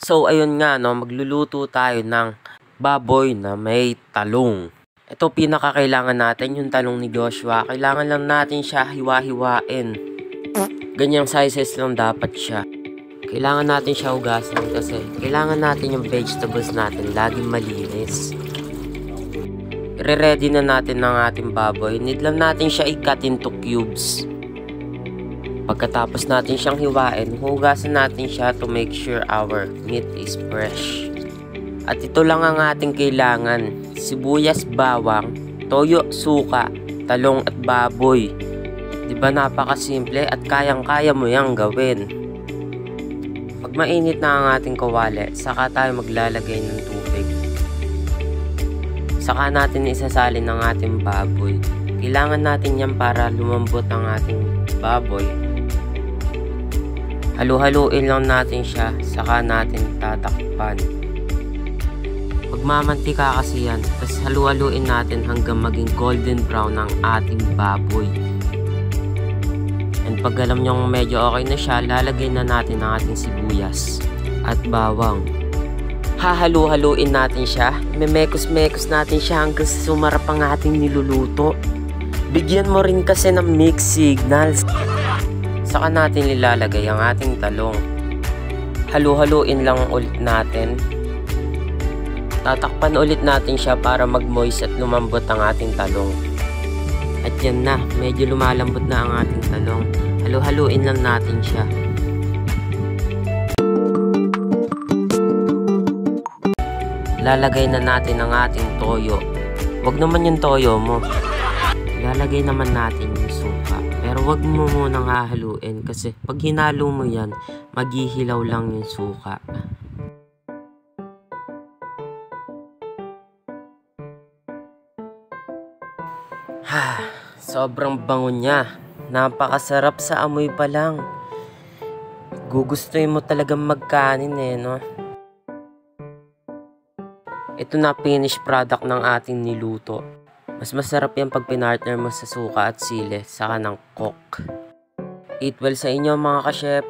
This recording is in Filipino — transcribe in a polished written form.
So ayun nga no, magluluto tayo ng baboy na may talong. Ito pinakakailangan natin yung talong ni Joshua. Kailangan lang natin siya hiwa-hiwain. Ganyang sizes lang dapat siya. Kailangan natin siya hugasan kasi kailangan natin yung vegetables natin laging malinis. Re-ready na natin ng ating baboy. Need lang natin siya i-cut into cubes. Pagkatapos natin siyang hiwain, hugasan natin siya to make sure our meat is fresh. At ito lang ang ating kailangan: sibuyas, bawang, toyo, suka, talong at baboy. Diba napakasimple at kayang-kaya mo yang gawin. Pag mainit na ang ating kawali, saka tayo maglalagay ng tubig. Saka natin isasalin ang ating baboy. Kailangan natin yan para lumambot ang ating baboy. Halu-haluin lang natin siya, saka natin tatakpan. Magmamantika kasi yan, tapos halu-haluin natin hanggang maging golden brown ang ating baboy. And pag alam nyo medyo okay na siya, lalagay na natin ang ating sibuyas at bawang. Hahalu-haluin natin siya, memekos-mekos natin siya hanggang sumarap ang ating niluluto. Bigyan mo rin kasi ng mixed signals. Saka natin ilalagay ang ating talong. Halu-haluin lang ulit natin. Tatakpan ulit natin siya para mag-moist at lumambot ang ating talong. At yan na, medyo lumalambot na ang ating talong. Halu-haluin lang natin siya. Lalagay na natin ang ating toyo. Wag naman yung toyo mo. Lalagay naman natin yung suka. Pero wag mo munang hahaluin kasi pag hinalo mo yan, maghihilaw lang yung suka. Sobrang bango niya. Napakasarap sa amoy pa lang. Gugustuhin mo talagang magkanin no? Ito na finished product ng ating niluto. Mas masarap yan pag pinartner mo sa suka at sili, saka ng coke. Eat well sa inyo mga ka-chef.